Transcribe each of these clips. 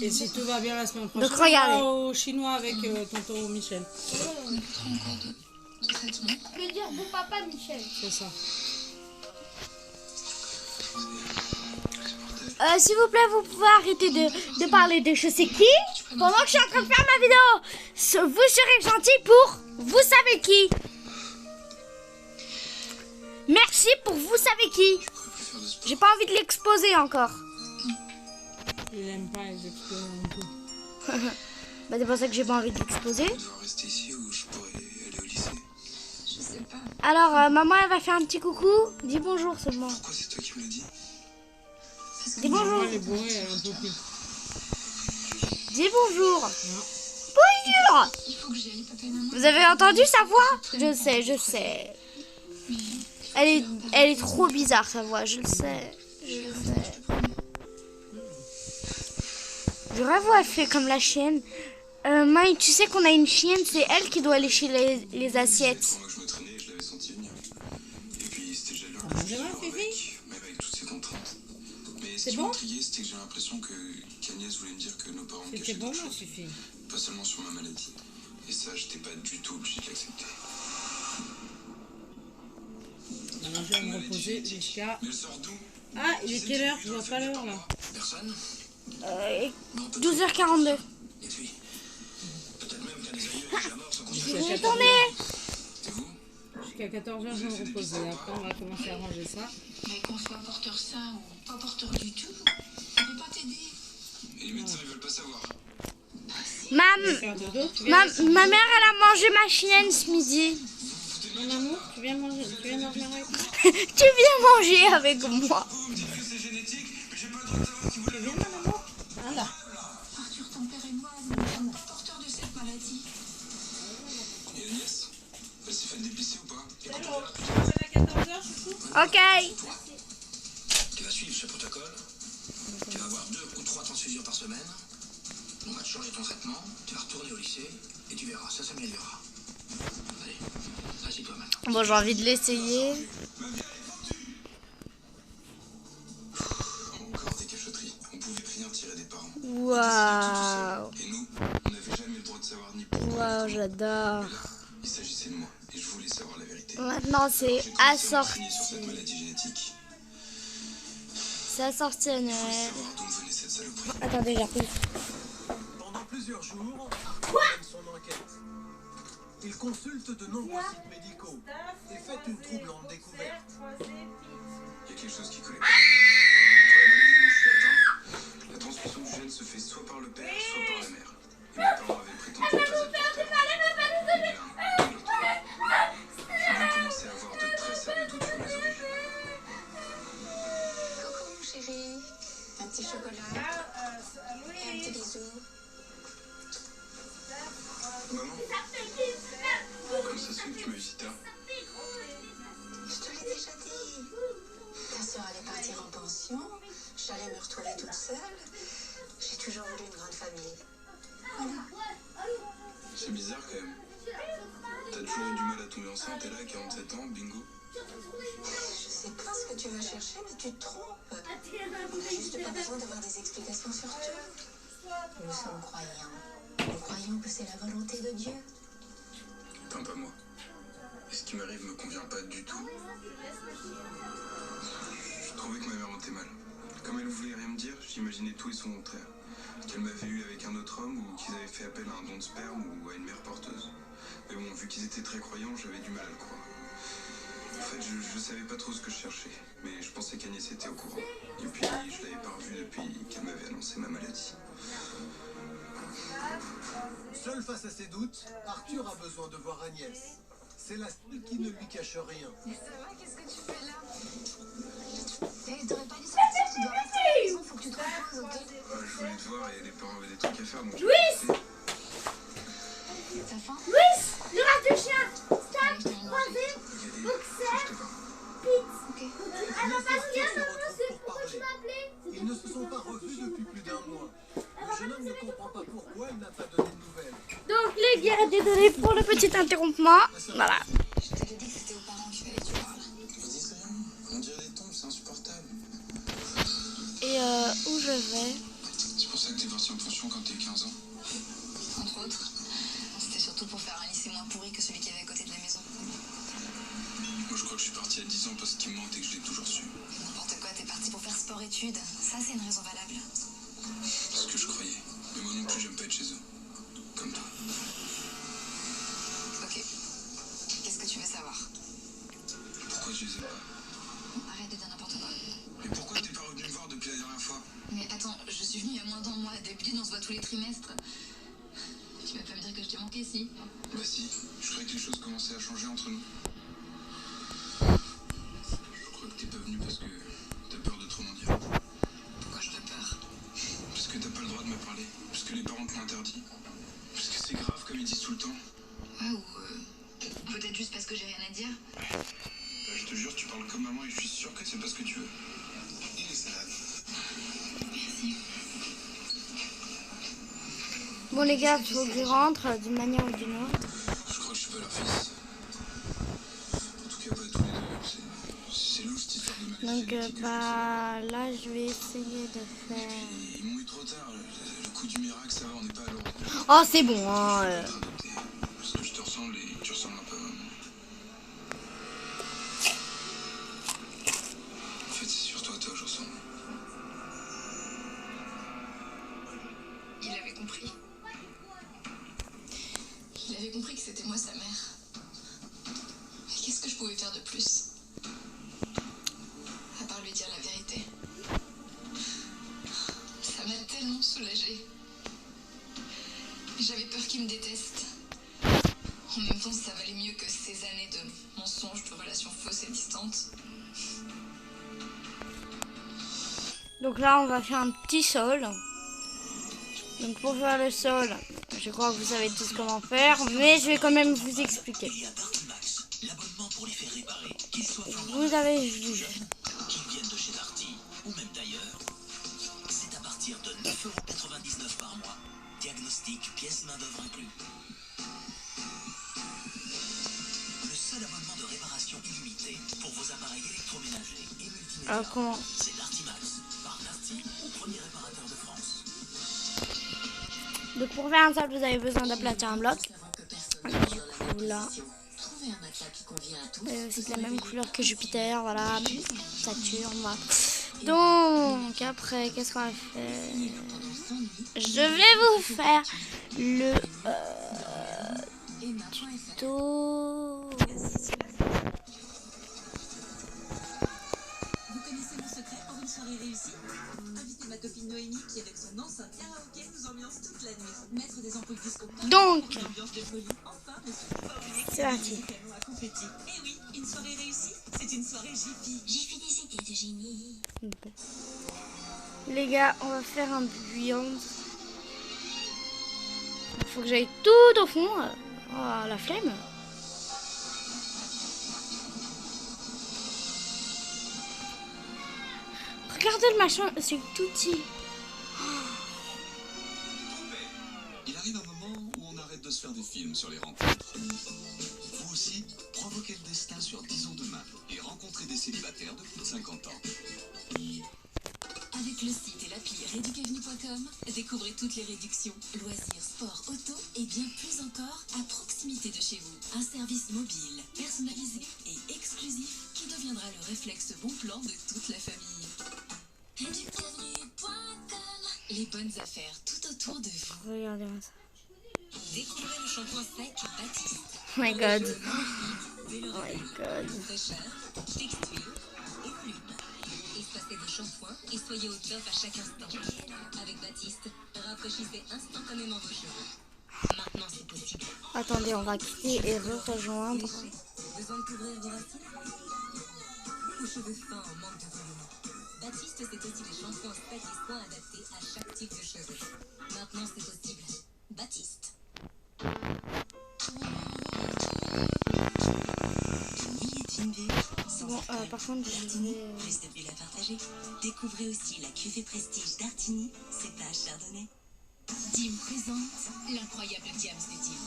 Et si tout va bien la semaine prochaine, Donc regardez. on va au chinois avec tonton Michel. Je veux dire bon papa Michel. C'est ça. S'il vous plaît, vous pouvez arrêter de parler de je sais qui pendant que je suis en train de faire ma vidéo. Vous serez gentil pour vous savez qui. Merci pour vous savez qui. J'ai pas envie de l'exposer encore. Il aime pas les explosions non plus. Bah c'est pour ça que j'ai pas envie de l'exposer. Je dois rester ici ou je pourrais aller au lycée. Je sais pas. Alors maman elle va faire un petit coucou. Dis bonjour seulement. Pourquoi c'est toi qui me l'as dit? Dis bonjour. Elle est bourrée, elle en peut plus. Dis bonjour. Bonjour. Il faut que j'y aille, papa et maman. Vous avez entendu sa voix? Je sais. Elle est trop bizarre sa voix, je le sais. Je rêve où elle fait comme la chienne. Maï, tu sais qu'on a une chienne, c'est elle qui doit lécher les assiettes. Pendant que je me traînais, je l'avais senti venir. Et puis c'était déjà Ah, j'ai mal, Fifi. même avec toutes ces contraintes. Mais ce C'est qui bon? m'intriguait, c'était que j'ai l'impression qu'Agnès voulait me dire que nos parents me C'était cachaient bon, d'autres ma choses. Fifi. Pas seulement sur ma maladie. Et ça, j'étais pas du tout obligé de l'accepter. Alors je vais me reposer jusqu'à... Mais elle sort d'où? Ah, il est quelle heure? Je vois pas l'heure là. Personne? 12h42. Et puis, peut-être même qu'un des aïeux est déjà mort sans qu'on sache. Je vais tourner. C'est vous? Jusqu'à 14h, je vais me reposer. Après, on va commencer à ranger ça. Mais qu'on soit porteur sain ou pas porteur du tout, on peut pas t'aider. Et les médecins, ils veulent pas savoir. Faire dodo. Ma mère elle a mangé ma chienne ce midi. Mon amour, tu viens manger, tu viens dormir avec moi? Tu viens manger avec moi. Vous me dites que c'est génétique, mais j'ai pas le droit de savoir si vous Tu viens, mon amour? Voilà. Arthur, ton père et moi, nous sommes porteurs de cette maladie. Et Agnès, elle s'est faite dépisser ou pas? Écoute, Je rappelle à 14h, chouchou. Ok. toi, tu vas suivre ce protocole. Tu vas avoir 2 ou 3 transfusions par semaine. On va te changer ton traitement, tu vas retourner au lycée et tu verras, ça s'améliorera. Allez, assieds-toi maintenant. Bon j'ai envie de l'essayer. Encore des cachotteries. On pouvait rien tirer des parents. Waouh. Et nous, on n'avait jamais le droit de savoir ni pourquoi. Waouh j'adore. Mais là, il s'agissait de moi et je voulais savoir la vérité. Maintenant c'est J'ai commencé à assorti. m'enseigner sur cette maladie génétique. C'est assorti à Je voulais Noël. savoir d'où venait cette saloperie. Attendez j'ai repris. Pendant plusieurs jours, Arthur mène son enquête. Il consulte de nombreux sites médicaux et fait une troublante découverte. Il y a quelque chose qui collait pas. Pour la maladie dont je suis atteint, la transmission du gène se fait soit par le père, soit par la mère. Et mes parents avaient prétendu pas être porteurs. Ni l'un, ni l'autre. J'ai donc commencé à avoir de très sérieux doutes sur mes origines. Coucou, mon chéri. Un petit chocolat. Et un petit bisou. Maman, comment ça se fait que tu me visites tard? Je te l'ai déjà dit. Ta soeur allait partir en pension. J'allais me retrouver toute seule. J'ai toujours voulu une grande famille. C'est bizarre quand même. T'as toujours eu du mal à tomber enceinte et là, à 47 ans, bingo. Je sais pas ce que tu vas chercher, mais tu te trompes. On n'a juste pas besoin d'avoir des explications sur tout. Nous sommes croyants. Nous croyons que c'est la volonté de Dieu. Enfin, pas moi. Et ce qui m'arrive me convient pas du tout. Je trouvais que ma mère mentait mal. Comme elle voulait rien me dire, j'imaginais tout et son contraire. Qu'elle m'avait eu avec un autre homme ou qu'ils avaient fait appel à un don de sperme ou à une mère porteuse. Mais bon, vu qu'ils étaient très croyants, j'avais du mal à le croire. En fait, je savais pas trop ce que je cherchais, mais je pensais qu'Agnès était au courant. Et puis, je l'avais pas revue depuis qu'elle m'avait annoncé ma maladie. Seul face à ses doutes, Arthur a besoin de voir Agnès. C'est la seule qui ne lui cache rien. Mais ça va, qu'est-ce que tu fais là? T'aurais pas dû sortir, tu dois rester à la maison, faut que tu te reposes, ok? Je voulais te voir et les parents avaient des trucs à faire, donc... Louis! T'as faim? Louis, le reste du chien. Allez, je te mets Croisé, Je te parle. Ok. elle va pas Agnès et bien, Arthur se maman, retrouvent c'est pour pourquoi tu parler. m'as appelé. Ils ne se sont pas revus depuis plus d'un mois. Le jeune homme ne comprend pas pourquoi il n'a pas donné de nouvelles. Donc les bières étaient données pour le petit interrompement. Voilà. Je te l'ai dit que c'était aux parents qu'il fallait que tu parles. Vas-y, c'est rien. On dirait des tombes, c'est insupportable. Et où je vais? C'est pour ça que t'es t'es parti en pension quand t'as 15 ans? Entre autres, c'était surtout pour faire un lycée moins pourri que celui qui avait à côté de la maison. Moi, je crois que je suis parti à 10 ans parce qu'il me manque et que je l'ai toujours su. N'importe quoi, t'es parti pour faire sport-études. Ça, c'est une raison valable. C'est ce que je croyais. Mais moi non plus, j'aime pas être chez eux. Comme toi. Ok. Qu'est-ce que tu veux savoir? Pourquoi je les aime pas? Arrête de dire n'importe quoi. Mais pourquoi t'es pas revenu me voir depuis la dernière fois? Mais attends, je suis venue il y a moins d'un mois. D'habitude, on se voit tous les trimestres. Tu vas pas me dire que je t'ai manqué, si? Bah si, je croyais que les choses commençaient à changer entre nous. Je crois que t'es pas venu parce que t'as peur de trop m'en dire. Pourquoi j'aurais peur? Parce que t'as pas le droit de me parler. Parce que les parents te l'ont interdit. Parce que c'est grave comme ils disent tout le temps. Ouais, ou peut-être juste parce que j'ai rien à dire. Bah, je te jure, tu parles comme maman et je suis sûr que c'est pas ce que tu veux. Et les salades. Merci. Bon les gars, il faut que je rentre d'une manière ou d'une autre. Je crois que je suis pas leur fils. En tout cas, pas tous les deux. C'est louche cette histoire de Donc magazine. bah là je vais essayer de faire... Ils m'ont eu trop tard. Le coup du miracle, ça va, on n'est pas à l'ordre. Oh c'est bon hein. Être adopté. Parce que je te ressemble et tu ressembles un peu à maman. En fait, c'est surtout à toi que je ressemble. Il avait compris. Il avait compris que c'était moi sa mère. Mais qu'est-ce que je pouvais faire de plus? À part lui dire la vérité. Ça m'a tellement soulagée. J'avais peur qu'il me déteste. En même temps, ça valait mieux que ces années de mensonges, de relations fausses et distantes. Donc là on va faire un petit sol. Donc pour faire le sol, je crois que vous savez tous comment faire, mais je vais quand même vous expliquer. Il y a Darty Max, l'abonnement pour les faire réparer, qu'ils soient flambants Vous avez vu. qu'ils viennent de chez Darty ou même d'ailleurs. C'est à partir de 9,99 € par mois. Diagnostic, pièces main-d'œuvre inclus. Le seul abonnement de réparation illimité pour vos appareils électroménagers et multimédia. Alors comment? C'est Darty Max, par Darty, premier réparateur de France. Donc pour faire un sol, vous avez besoin d'aplatir un bloc. Du coup là, c'est de la même couleur que Jupiter, voilà, Saturne, voilà. Donc après, qu'est-ce qu'on va faire? Je vais vous faire le tuto. Vous connaissez mon secret pour une soirée réussie? Invitez ma copine Noémie qui avec son enceinte karaoké nous ambiance toute la nuit. Mettre des ampoules disco partout Donc, pour l'ambiance de folie. Enfin, ne surtout pas oublier c'est parti. des canons à confetti. Et oui, une soirée réussie, c'est une soirée Jiffy. J'ai fait des idées de génie. Les gars, on va faire un bouillon. Il faut que j'aille tout au fond. Oh, la flemme. Regardez le machin, c'est tout petit. Il arrive un moment où on arrête de se faire des films sur les rencontres. Vous aussi, provoquez le destin sur 10 ans demain et rencontrez des célibataires de plus de 50 ans. Avec le site et l'appli réducavenue.com, découvrez toutes les réductions, loisirs, sport, auto et bien plus encore à proximité de chez vous. Un service mobile, personnalisé et exclusif qui deviendra le réflexe bon plan de toute la famille. Réducavenue.com. Les bonnes affaires tout autour de vous. Regardez-moi ça. Découvrez le shampoing sec Baptiste. Oh my god. Dès le Oh my réveil, god. fraîcheur, texture et volume. Espacez des shampoings et soyez au top à chaque instant. Avec Baptiste, rafraîchissez instantanément vos cheveux. Maintenant c'est possible. Attendez, on va quitter et rejoindre. Besoin de couvrir vos racines? Aux cheveux fins en manque de volume. Baptiste, c'est aussi les shampoings secs et soins adaptés à chaque type de cheveux. Maintenant c'est possible. Baptiste. Bon, par contre, je vais... Plus de bulles à partager. Découvrez aussi la cuvée prestige d'Artini, cépage chardonnay. Dim présente l'incroyable Diams de Dim.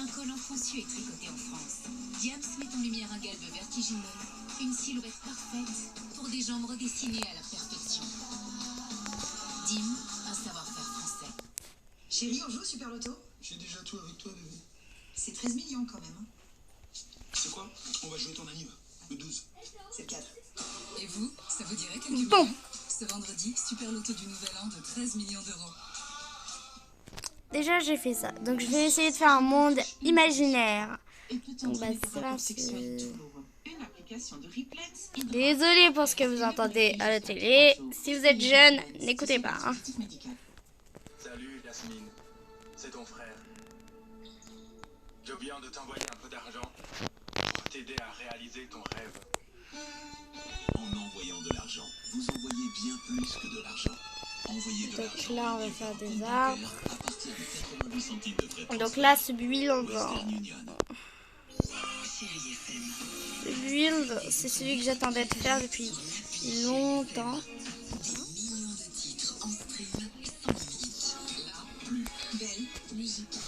Un col enfoncé et tricoté en France. Diams met en lumière un galbe vertigineux, une silhouette parfaite pour des jambes redessinées à la perfection. Dim, un savoir-faire français. Chérie, on joue au Super Loto? J'ai déjà tout avec toi, bébé. C'est 13 millions quand même. Hein. C'est quoi? On va jouer ton anniv. Le 12. C'est le 4. Et vous, ça vous dirait quelques Bon. millions? Ce vendredi, Super Loto du Nouvel An de 13 millions d'euros. Déjà, j'ai fait ça. Donc, je vais essayer de faire un monde imaginaire. Et peut-on Bon, bah, trouver des ça, rapports c'est- sexuels toujours? Une application de Replex. Désolée pour ce que vous entendez à la télé. Si vous êtes jeune, n'écoutez pas. Hein. Salut Yasmine, c'est ton frère. J'ai oublié de t'envoyer un peu d'argent pour t'aider à réaliser ton rêve. En envoyant de l'argent, vous envoyez bien plus que de l'argent. Envoyez de Donc l'argent. là, on va faire des arbres. À partir de 88 centimes de frais. Donc là, ce build, on va... Western Union. Ce build, c'est celui que j'attendais de faire depuis longtemps. Millions de titres en stream sans limite. La plus belle musique.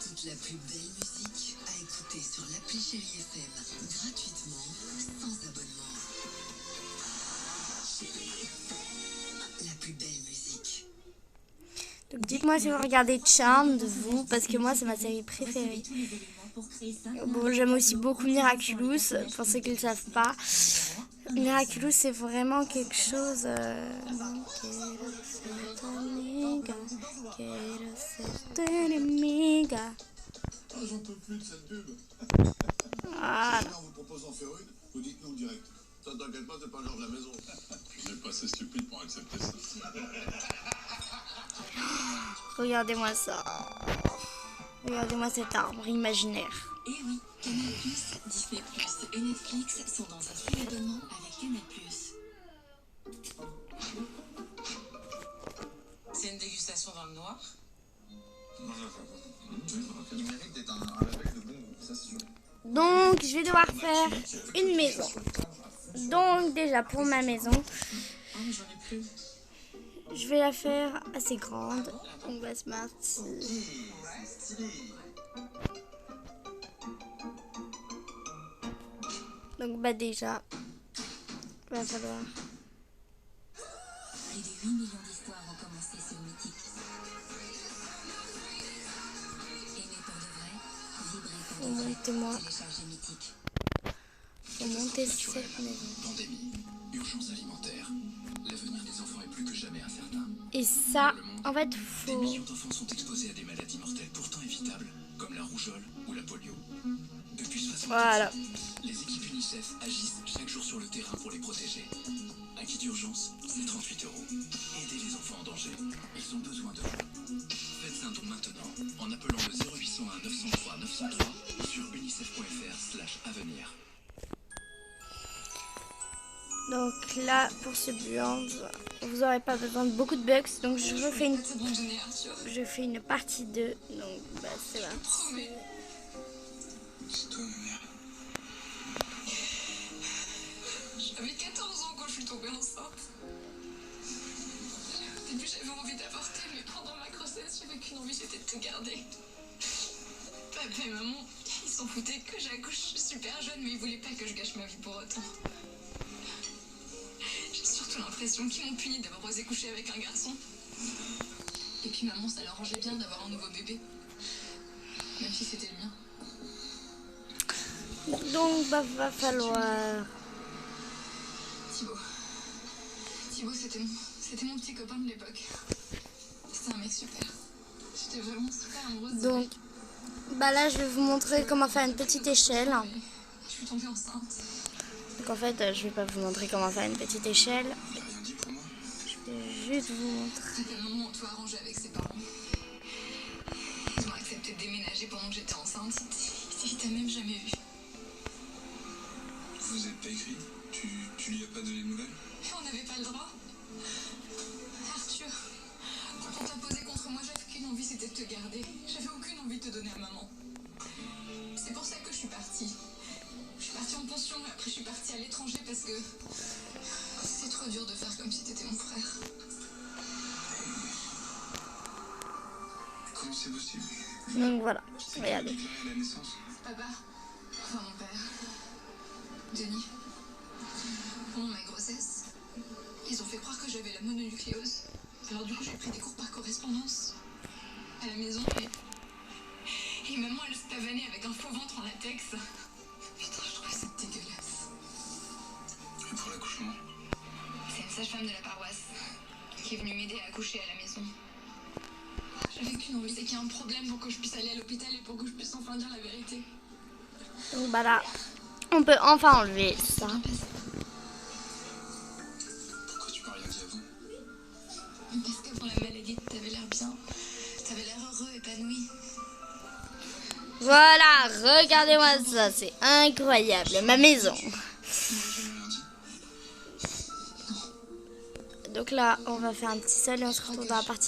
Toute la plus belle musique à écouter sur l'appli Chérie FM. Gratuitement, sans abonnement. La plus belle musique. Donc dites-moi si vous regardez Charmed, vous, parce que moi, c'est ma série préférée. Bon, j'aime aussi beaucoup Miraculous, pour ceux qui ne le savent pas. Miraculous, c'est vraiment quelque chose... J'en peux plus de cette pub. Voilà. Si on vous propose d'en faire une, vous dites-nous direct. Ça t'inquiète pas, c'est pas le genre de la maison. Vous n'êtes pas assez stupide pour accepter ça. Regardez-moi ça. Regardez-moi cet arbre imaginaire. Et oui, Canal+, Disney+, et Netflix sont dans un seul abonnement avec Canal+. C'est une dégustation dans le noir. Il mérite d'être un label de bon goût, ça c'est sûr. Donc, je vais devoir faire une maison. Donc, déjà, pour ma maison, Oh, mais j'en ai plus. je vais la faire assez grande. On va se partir. Donc, bah déjà, va falloir... Plus de 8 millions d'histoires ont commencé sur Mythique. Aimez pour de vrai, vibrez pour de vrai. Montez-moi. Téléchargez Mythique. Faut monter cette maison. Pandémie, urgence alimentaire. L'avenir des enfants est plus que jamais incertain. Et ça, en fait, Des faut... millions d'enfants sont exposés à des maladies mortelles pourtant évitables, comme la rougeole ou la polio. Depuis 60 ans, Voilà. les équipes UNICEF agissent chaque jour sur le terrain pour les protéger. Un kit d'urgence, c'est 38 €. Aidez les enfants en danger. Ils ont besoin de vous. Faites un don maintenant en appelant le 0801 903 903 ou sur unicef.fr/avenir. Donc là, pour ce build, vous n'aurez pas besoin de beaucoup de bugs. Donc je fais une partie 2. Donc bah, c'est là. C'est toi, ma mère. J'avais 14 ans quand je suis tombée enceinte. Au début, j'avais envie d'avorter, mais pendant ma grossesse, j'avais qu'une envie, c'était de te garder. Papa et maman, ils s'en foutaient que j'accouche super jeune, mais ils voulaient pas que je gâche ma vie pour autant. J'ai surtout l'impression qu'ils m'ont puni d'avoir osé coucher avec un garçon. Et puis maman, ça l'arrangeait bien d'avoir un nouveau bébé. Même si c'était le mien. Donc bah, va falloir... Thibaut, c'était mon petit copain de l'époque. C'était un mec super. J'étais vraiment super amoureuse de lui. Donc bah là, je vais vous montrer comment faire une petite échelle. Je suis tombée enceinte. Donc en fait, je vais pas vous montrer comment faire une petite échelle. Je vais juste vous montrer. Papa et maman ont tout arrangé avec ses parents. Ils ont accepté de déménager pendant que j'étais enceinte. Ils t'a même jamais vu. Vous êtes pas écrit? Tu lui as pas donné de nouvelles? On n'avait pas le droit. Arthur, quand on t'a posé contre moi, j'avais qu'une envie, c'était de te garder. J'avais aucune envie de te donner à maman. C'est pour ça que je suis partie. Je suis partie en pension et après je suis partie à l'étranger parce que c'est trop dur de faire comme si t'étais mon frère. Comment c'est possible? Donc voilà, regardez. Déclaré à la naissance? Papa, enfin mon père, Denis, pendant ma grossesse, ils ont fait croire que j'avais la mononucléose. Alors du coup, j'ai pris des cours par correspondance à la maison et maman, elle se tavanait avec un faux ventre en latex. Putain, je trouvais ça dégueulasse. Et pour l'accouchement? C'est une sage-femme de la paroisse qui est venue m'aider à accoucher à la maison. J'avais qu'une envie, c'est qu'il y a un problème pour que je puisse aller à l'hôpital et pour que je puisse enfin dire la vérité. Donc bah là, on peut enfin enlever ça. Pourquoi tu m'as rien dit avant? Parce qu'avant la maladie, t'avais l'air bien. T'avais l'air heureux, épanoui. Voilà, regardez-moi ça, c'est incroyable, ma maison. Donc là, on va faire un petit sol et on se retrouve dans la partie